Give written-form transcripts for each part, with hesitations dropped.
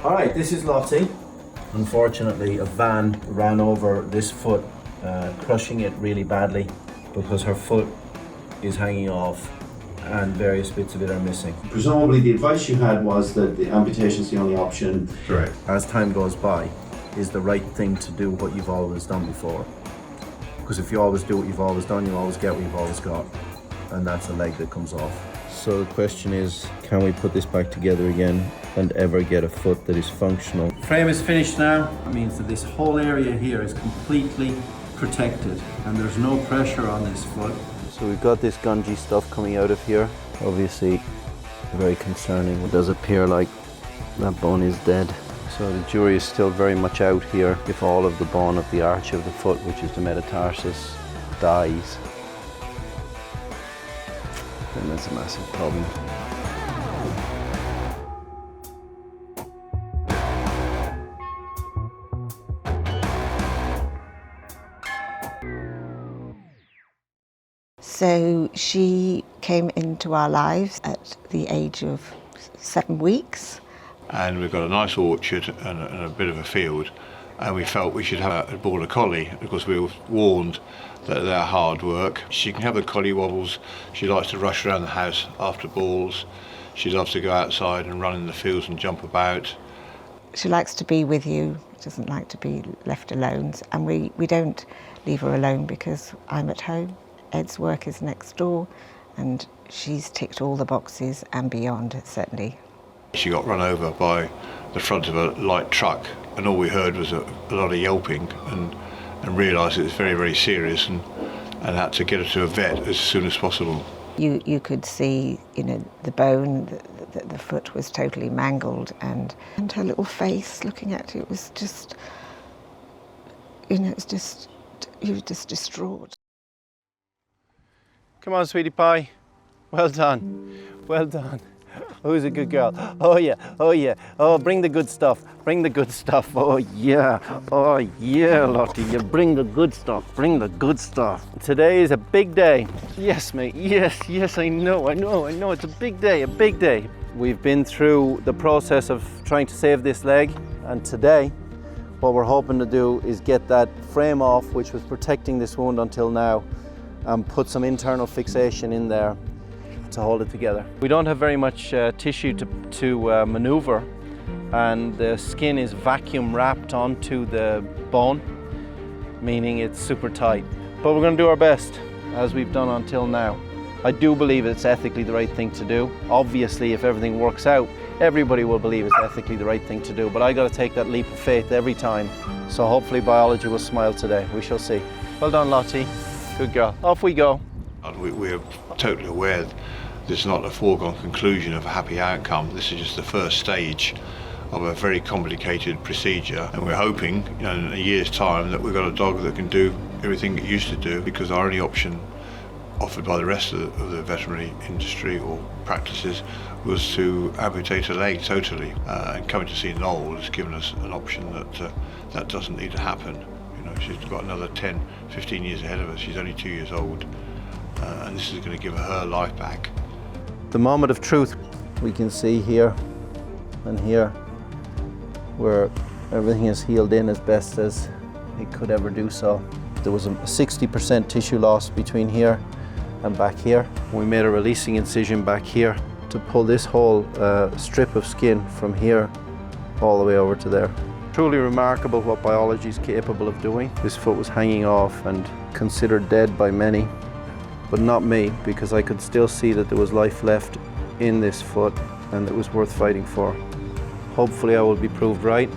All right, this is Lottie. Unfortunately, a van ran over this foot, crushing it really badly because her foot is hanging off and various bits of it are missing. Presumably the advice you had was that the amputation is the only option. Correct. As time goes by, is the right thing to do what you've always done before. Because if you always do what you've always done, you always get what you've always got. And that's a leg that comes off. So the question is, can we put this back together again and ever get a foot that is functional? Frame is finished now. It means that this whole area here is completely protected and there's no pressure on this foot. So we've got this gungy stuff coming out of here. Obviously very concerning. It does appear like that bone is dead. So the jury is still very much out here. If all of the bone of the arch of the foot, which is the metatarsus, dies, then that's a massive problem. So she came into our lives at the age of 7 weeks. And we've got a nice orchard and a bit of a field, and we felt we should have a border collie because we were warned that they're hard work. She can have the collie wobbles. She likes to rush around the house after balls. She loves to go outside and run in the fields and jump about. She likes to be with you, doesn't like to be left alone, and we don't leave her alone because I'm at home. Ed's work is next door and she's ticked all the boxes and beyond, certainly. She got run over by the front of a light truck and all we heard was a lot of yelping and realised it was very, very serious and had to get her to a vet as soon as possible. You could see, the bone, the foot was totally mangled and her little face looking at it was just, you were just distraught. Come on, sweetie pie. Well done. Well done. Who's a good girl? Oh yeah, oh yeah. Oh, bring the good stuff. Bring the good stuff. Oh yeah. Oh yeah, Lottie. You bring the good stuff. Bring the good stuff. Today is a big day. Yes, mate. Yes, I know. It's a big day, a big day. We've been through the process of trying to save this leg, and today what we're hoping to do is get that frame off, which was protecting this wound until now, and put some internal fixation in there to hold it together. We don't have very much tissue to maneuver, and the skin is vacuum wrapped onto the bone, meaning it's super tight. But we're going to do our best, as we've done until now. I do believe it's ethically the right thing to do. Obviously, if everything works out, everybody will believe it's ethically the right thing to do, but I got to take that leap of faith every time. So hopefully biology will smile today. We shall see. Well done, Lottie. Good girl. Off we go. We're totally aware this is not a foregone conclusion of a happy outcome. This is just the first stage of a very complicated procedure, and we're hoping in a year's time that we've got a dog that can do everything it used to do, because our only option offered by the rest of the veterinary industry or practices was to amputate a leg totally. And coming to see Noel has given us an option that doesn't need to happen. She's got another 10, 15 years ahead of us. She's only 2 years old, and this is going to give her life back. The moment of truth we can see here and here, where everything is healed in as best as it could ever do so. There was a 60% tissue loss between here and back here. We made a releasing incision back here to pull this whole strip of skin from here all the way over to there. Truly remarkable what biology is capable of doing. This foot was hanging off and considered dead by many, but not me, because I could still see that there was life left in this foot and it was worth fighting for. Hopefully I will be proved right.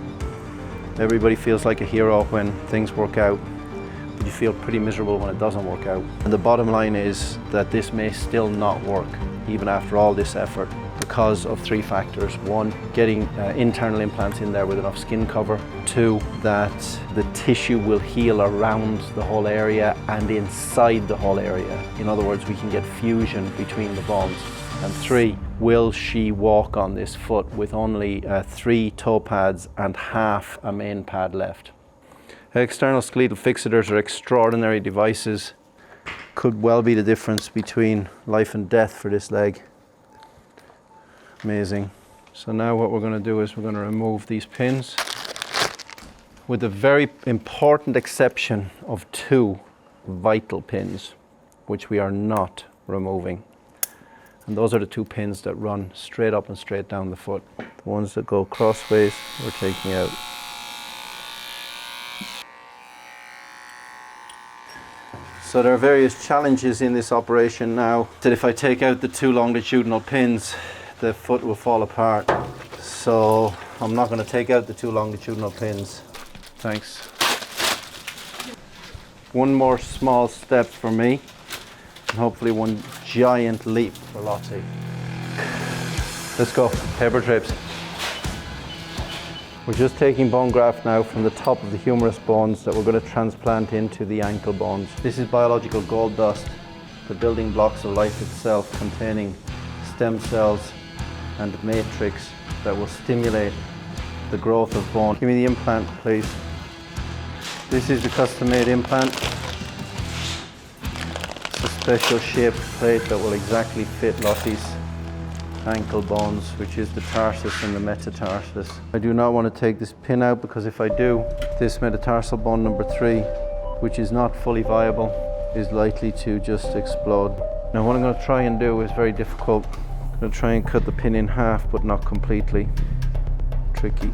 Everybody feels like a hero when things work out, but you feel pretty miserable when it doesn't work out. And the bottom line is that this may still not work, even after all this effort, because of 3 factors. 1, getting internal implants in there with enough skin cover. 2, that the tissue will heal around the whole area and inside the whole area. In other words, we can get fusion between the bones. And 3, will she walk on this foot with only 3 toe pads and half a main pad left? External skeletal fixators are extraordinary devices. Could well be the difference between life and death for this leg. Amazing. So now what we're going to do is we're going to remove these pins, with the very important exception of 2 vital pins, which we are not removing. And those are the 2 pins that run straight up and straight down the foot. The ones that go crossways, we're taking out. So there are various challenges in this operation now, that if I take out the 2 longitudinal pins, the foot will fall apart. So I'm not going to take out the 2 longitudinal pins. Thanks. One more small step for me, and hopefully one giant leap for Lottie. Let's go, paper trips. We're just taking bone graft now from the top of the humerus bones that we're going to transplant into the ankle bones. This is biological gold dust, the building blocks of life itself, containing stem cells and matrix that will stimulate the growth of bone. Give me the implant, please. This is the custom-made implant. It's a special shaped plate that will exactly fit Lottie's ankle bones, which is the tarsus and the metatarsus. I do not want to take this pin out, because if I do, this metatarsal bone number 3, which is not fully viable, is likely to just explode. Now what I'm going to try and do is very difficult. I'm going to try and cut the pin in half, but not completely. Tricky.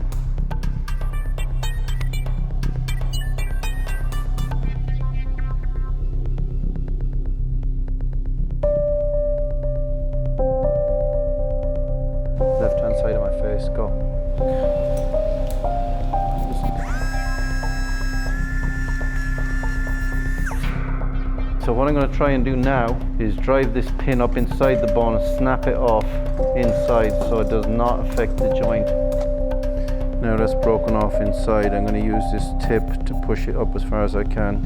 Left-hand side of my face, go. So what I'm going to try and do now is drive this pin up inside the bone and snap it off inside so it does not affect the joint. Now that's broken off inside, I'm going to use this tip to push it up as far as I can.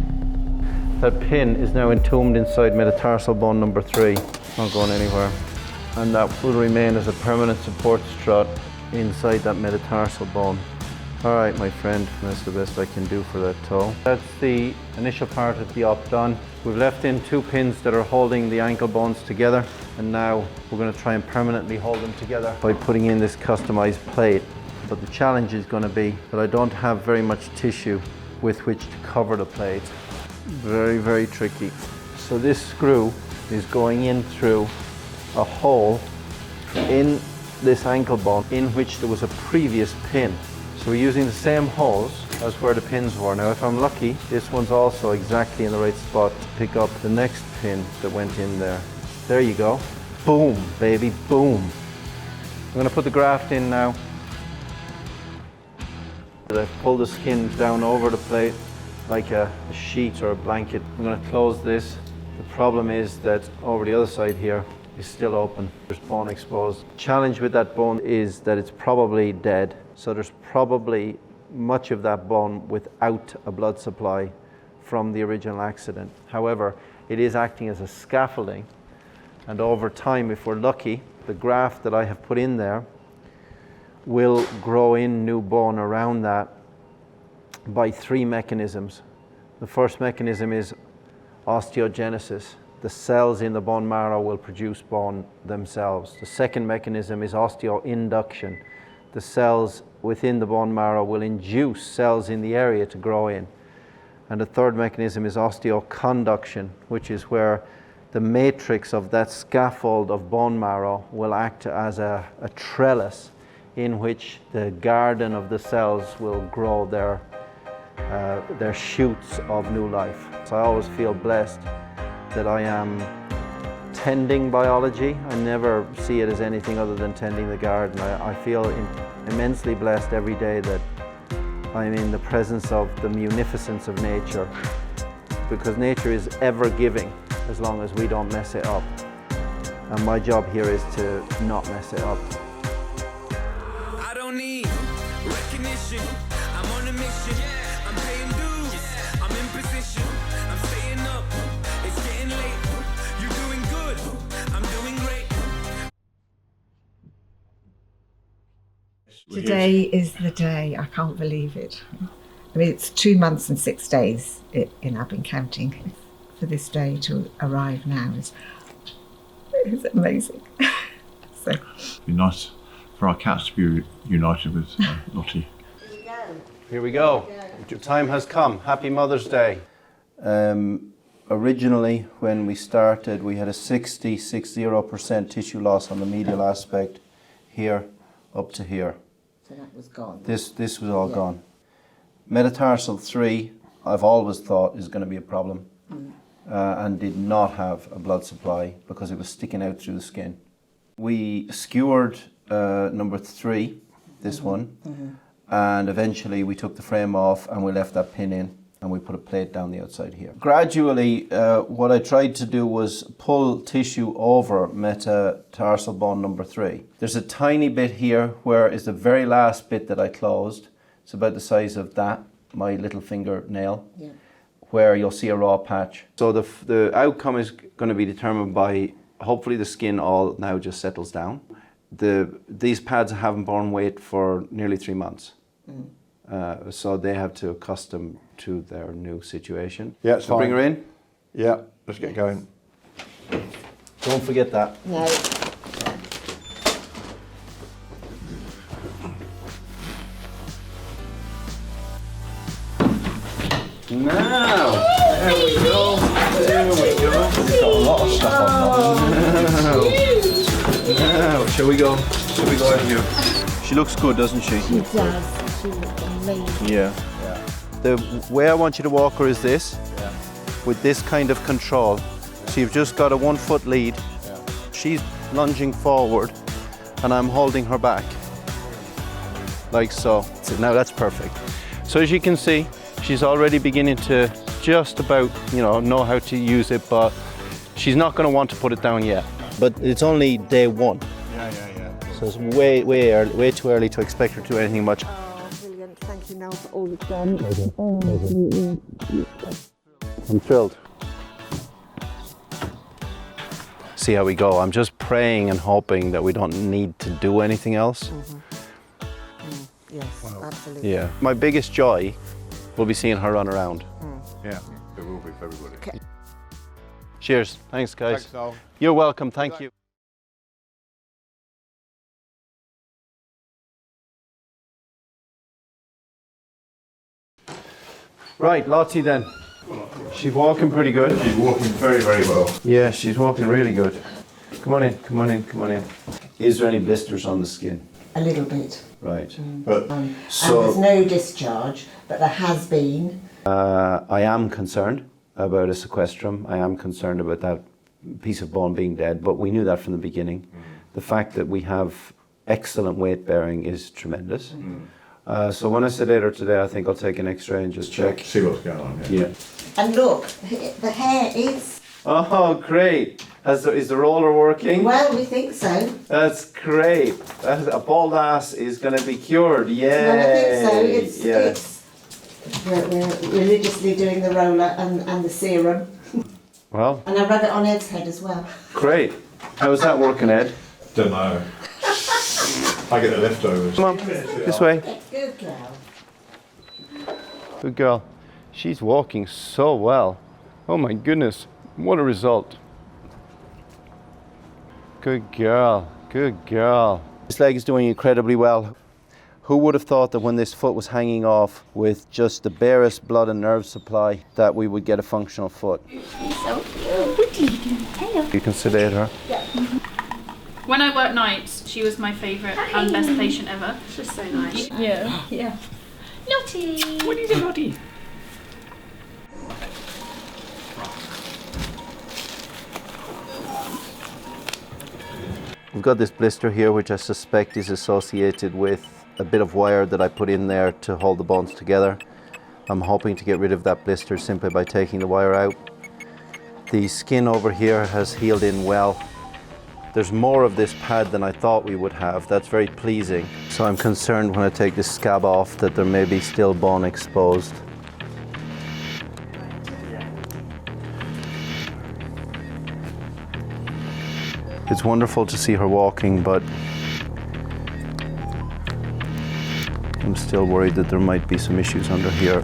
That pin is now entombed inside metatarsal bone number 3, not going anywhere. And that will remain as a permanent support strut inside that metatarsal bone. All right, my friend, that's the best I can do for that toe. That's the initial part of the op done. We've left in 2 pins that are holding the ankle bones together, and now we're going to try and permanently hold them together by putting in this customized plate. But the challenge is going to be that I don't have very much tissue with which to cover the plate. Very, very tricky. So this screw is going in through a hole in this ankle bone in which there was a previous pin. So we're using the same holes as where the pins were. Now if I'm lucky, this one's also exactly in the right spot to pick up the next pin that went in there. There you go. Boom, baby, boom. I'm going to put the graft in now. I've pulled the skin down over the plate like a sheet or a blanket. I'm going to close this. The problem is that over the other side here is still open. There's bone exposed. The challenge with that bone is that it's probably dead. So there's probably much of that bone without a blood supply from the original accident. However, it is acting as a scaffolding, and over time, if we're lucky, the graft that I have put in there will grow in new bone around that by 3 mechanisms. The first mechanism is osteogenesis. The cells in the bone marrow will produce bone themselves. The second mechanism is osteoinduction. The cells within the bone marrow will induce cells in the area to grow in. And the third mechanism is osteoconduction, which is where the matrix of that scaffold of bone marrow will act as a trellis in which the garden of the cells will grow their shoots of new life. So I always feel blessed that I am tending biology. I never see it as anything other than tending the garden. I feel immensely blessed every day that I'm in the presence of the munificence of nature, because nature is ever giving as long as we don't mess it up. And my job here is to not mess it up. I don't need recognition. I'm on a mission. I'm paying dues. I'm in position. I'm staying up. It's getting late. You're doing good. I'm doing great. Today is the day. I can't believe it. I mean, it's 2 months and 6 days in I've been counting for this day to arrive now. It's amazing. So It'd be nice for for our cats to be united with Lottie. Here we go. Your time has come. Happy Mother's Day. Originally, when we started, we had a 60% tissue loss on the medial aspect, here up to here. So that was gone. This was all gone. Metatarsal 3, I've always thought is going to be a problem, and did not have a blood supply because it was sticking out through the skin. We skewered number 3, this one, and eventually we took the frame off and we left that pin in and we put a plate down the outside here. Gradually, what I tried to do was pull tissue over metatarsal bone number 3. There's a tiny bit here where is the very last bit that I closed. It's about the size of that, my little fingernail, where you'll see a raw patch. So the outcome is going to be determined by, hopefully the skin all now just settles down. These pads haven't borne weight for nearly 3 months. So they have to accustom to their new situation. Yeah, it's so bring her in. Yeah, let's get going. Don't forget that. No. Now, there we go. There we go. We've got a lot of stuff on that. Now, shall we go? Shall we go out here? She looks good, doesn't she? She does. She looks amazing. Yeah. The way I want you to walk her is this, with this kind of control. So you've just got a 1 foot lead. She's lunging forward and I'm holding her back. Like so. So now that's perfect. So as you can see, she's already beginning to just about, know how to use it, but she's not going to want to put it down yet. But it's only day 1. Yeah. So it's way too early to expect her to do anything much. Oh, brilliant. Thank you, Noel, for all you've done. I'm thrilled. See how we go. I'm just praying and hoping that we don't need to do anything else. Yes, absolutely. Yeah. My biggest joy will be seeing her run around. Yeah, it will be for everybody. Okay. Cheers. Thanks, guys. Thanks, Noel. You're welcome. Thank you. Right, Lottie then. She's walking pretty good. She's walking very, very well. Yeah, she's walking really good. Come on in, come on in, come on in. Is there any blisters on the skin? A little bit. Right. But And there's no discharge, but there has been. I am concerned about a sequestrum. I am concerned about that piece of bone being dead, but we knew that from the beginning. The fact that we have excellent weight bearing is tremendous. So when I sedate her today, I think I'll take an X-ray and just check. see what's going on here. Yeah. And look, the hair is. Oh, great. Is the roller working? Well, we think so. That's great. A bald ass is going to be cured. Yay. Well, I think so. Yeah. We're religiously doing the roller and the serum. Well, And I rub it on Ed's head as well. great. How's that working, Ed? Don't know. I get the leftovers. Come on, this way. Good girl. Good girl. She's walking so well. Oh my goodness, what a result. Good girl, good girl. This leg is doing incredibly well. Who would have thought that when this foot was hanging off with just the barest blood and nerve supply that we would get a functional foot? So cute. Hello. You can sedate her. When I worked nights, she was my favourite and best patient ever. She's so nice. Yeah. Yeah. Lottie! What is it, Lottie? We've got this blister here which I suspect is associated with a bit of wire that I put in there to hold the bones together. I'm hoping to get rid of that blister simply by taking the wire out. The skin over here has healed in well. There's more of this pad than I thought we would have. That's very pleasing. So I'm concerned when I take this scab off that there may be still bone exposed. It's wonderful to see her walking, but I'm still worried that there might be some issues under here.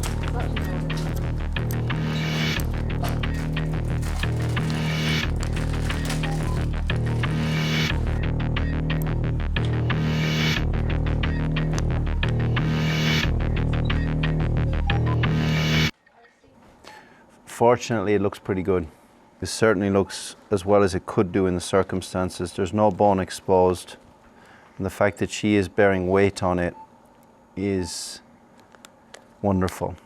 Unfortunately, it looks pretty good. It certainly looks as well as it could do in the circumstances. There's no bone exposed. And the fact that she is bearing weight on it is wonderful.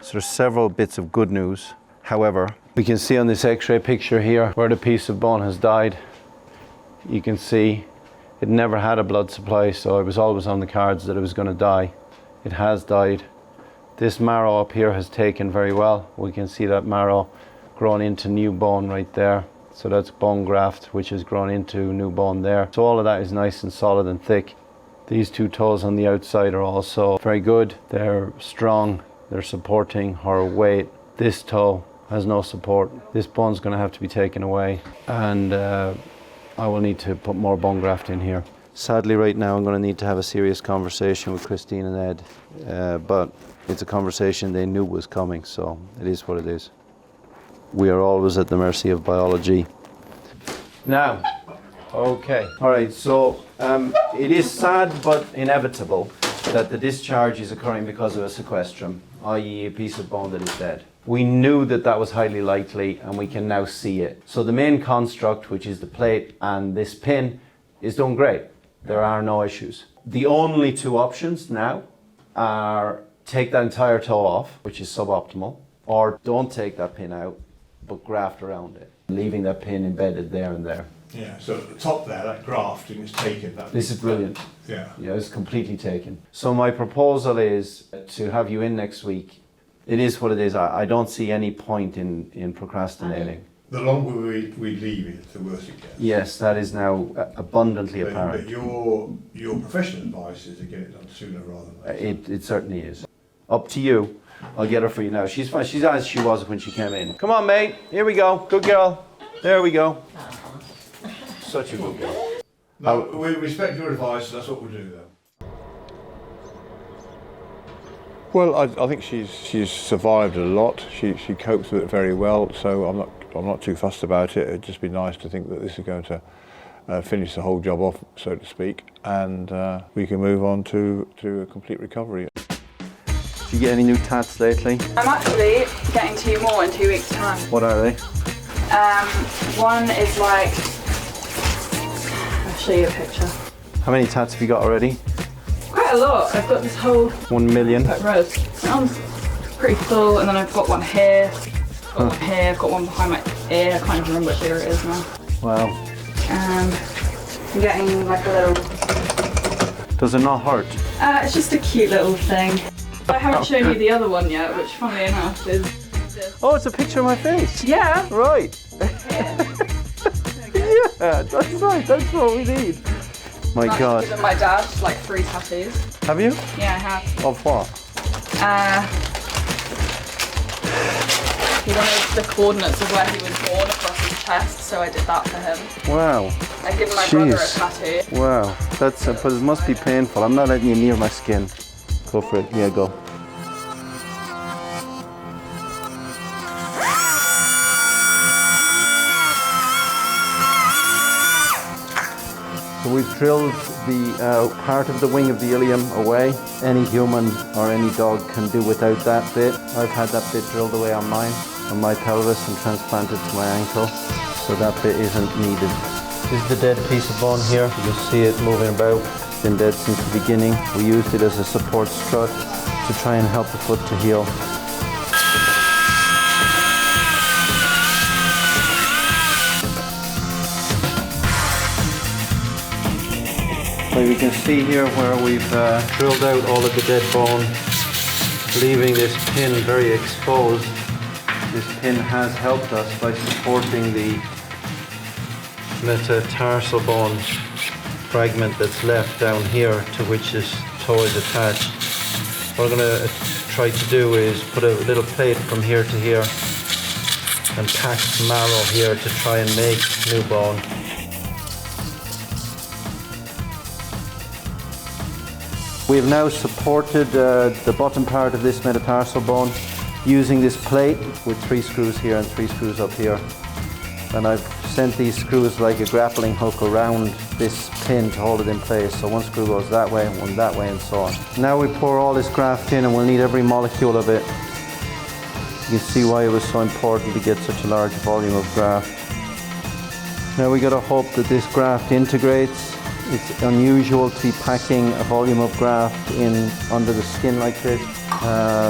So there's several bits of good news. However, we can see on this x-ray picture here where the piece of bone has died. You can see it never had a blood supply, so it was always on the cards that it was going to die. It has died. This marrow up here has taken very well. We can see that marrow grown into new bone right there. So that's bone graft, which has grown into new bone there. So all of that is nice and solid and thick. These two toes on the outside are also very good. They're strong. They're supporting her weight. This toe has no support. This bone's going to have to be taken away, and I will need to put more bone graft in here. Sadly, right now, I'm going to need to have a serious conversation with Christine and Ed, but it's a conversation they knew was coming, so it is what it is. We are always at the mercy of biology. Now, okay. All right, so it is sad but inevitable that the discharge is occurring because of a sequestrum, i.e. a piece of bone that is dead. We knew that that was highly likely, and we can now see it. So the main construct, which is the plate and this pin, is doing great. There are no issues. The only two options now are take that entire toe off, which is suboptimal, or don't take that pin out, but graft around it, leaving that pin embedded there and there. Yeah, so at the top there, that grafting is taken. This is brilliant. Yeah. Yeah, it's completely taken. So my proposal is to have you in next week. It is what it is. I don't see any point in procrastinating. The longer we leave it, the worse it gets. Yes, that is now abundantly apparent. But your professional advice is to get it done sooner rather than later. It certainly is. Up to you. I'll get her for you now. She's fine. She's as she was when she came in. Come on, mate. Here we go. Good girl. There we go. Such a good girl. No, we respect your advice. That's what we'll do, though. Well, I think she's survived a lot. She copes with it very well. So I'm not too fussed about it. It'd just be nice to think that this is going to finish the whole job off, so to speak, and we can move on to a complete recovery. Did you get any new tats lately? I'm actually getting 2 more in 2 weeks' time. What are they? One is like, I'll show you a picture. How many tats have you got already? Quite a lot. I've got this whole 1 million. rows. That one's pretty full, and then I've got one here. I've got one here. I've got one behind my ear. I can't even remember which ear it is now. Wow. I'm getting like a little. Does it not hurt? It's just a cute little thing. I haven't shown you the other one yet, which funnily enough is this. Oh, it's a picture of my face. Yeah. Right. Yeah, that's right. That's what we need. My I've God. given my dad like 3 tattoos. Have you? Yeah, I have. Of what? He wanted the coordinates of where he was born across his chest, so I did that for him. Wow. I've given my brother a Jeez. tattoo. Wow. That's. But it must be painful. I'm not letting you near my skin. Go for it. Yeah, go. So we've drilled the part of the wing of the ilium away. Any human or any dog can do without that bit. I've had that bit drilled away on mine, on my pelvis, and transplanted to my ankle, so that bit isn't needed. This is the dead piece of bone here. You can see it moving about. It's been dead since the beginning. We used it as a support strut to try and help the foot to heal. So we can see here where we've drilled out all of the dead bone, leaving this pin very exposed. This pin has helped us by supporting the metatarsal bone fragment that's left down here to which this toe is attached. What I'm going to try to do is put a little plate from here to here and pack marrow here to try and make new bone. We have now supported the bottom part of this metatarsal bone using this plate with 3 screws here and 3 screws up here. And I've sent these screws like a grappling hook around this pin to hold it in place. So one screw goes that way, one that way, and so on. Now we pour all this graft in, and we'll need every molecule of it. You can see why it was so important to get such a large volume of graft. Now we got to hope that this graft integrates. It's unusual to be packing a volume of graft in under the skin like this.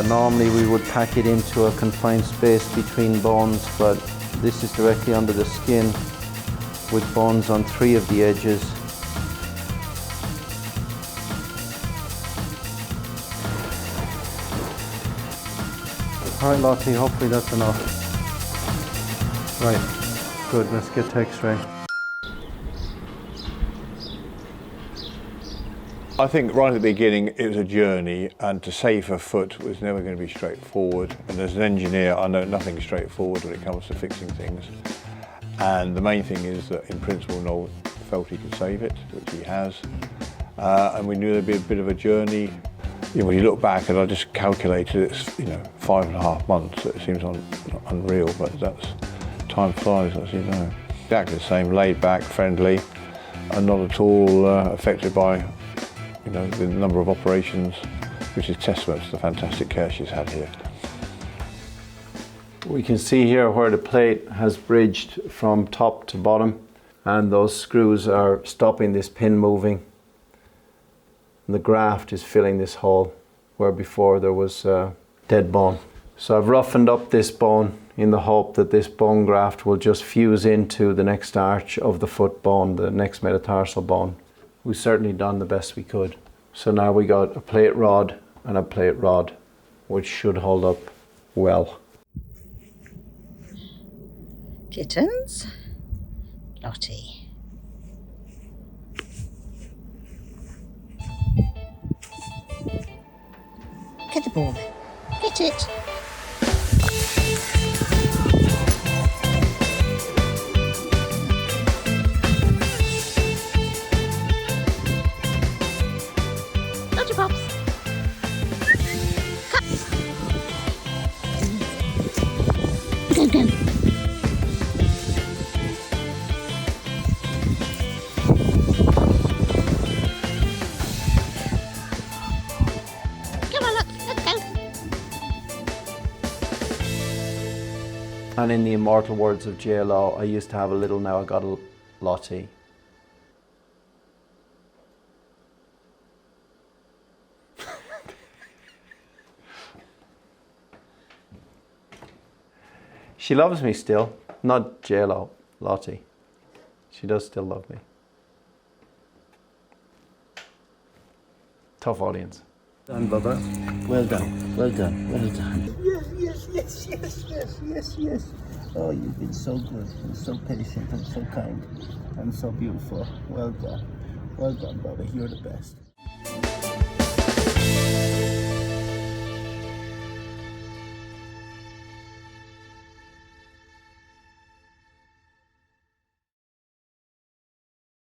Normally we would pack it into a confined space between bones, but this is directly under the skin with bones on 3 of the edges. All right, Lottie, hopefully that's enough. Right, good, let's get to X-ray. I think right at the beginning it was a journey, and to save her foot was never going to be straightforward. And as an engineer, I know nothing's straightforward when it comes to fixing things. And the main thing is that in principle Noel felt he could save it, which he has. And we knew there'd be a bit of a journey. You know, when you look back, and I just calculated it's 5.5 months. It seems unreal, but that's time flies, as you know. Exactly the same, laid back, friendly, and not at all affected by the number of operations, which is testament to the fantastic care she's had here. We can see here where the plate has bridged from top to bottom, and those screws are stopping this pin moving. And the graft is filling this hole where before there was dead bone. So I've roughened up this bone in the hope that this bone graft will just fuse into the next arch of the foot bone, the next metatarsal bone. We've certainly done the best we could. So now we got a plate rod and a plate rod, which should hold up well. Kittens. Lottie. Get the ball then. Get it. Lottie Pops. Go, go. And in the immortal words of JLo, I used to have a little, now I got a Lottie. She loves me still, not JLo, Lottie. She does still love me. Tough audience. Well done, Bubba. Well done, well done, well done. Yes. Oh, you've been so good and so patient and so kind and so beautiful. Well done, Bubba. You're the best.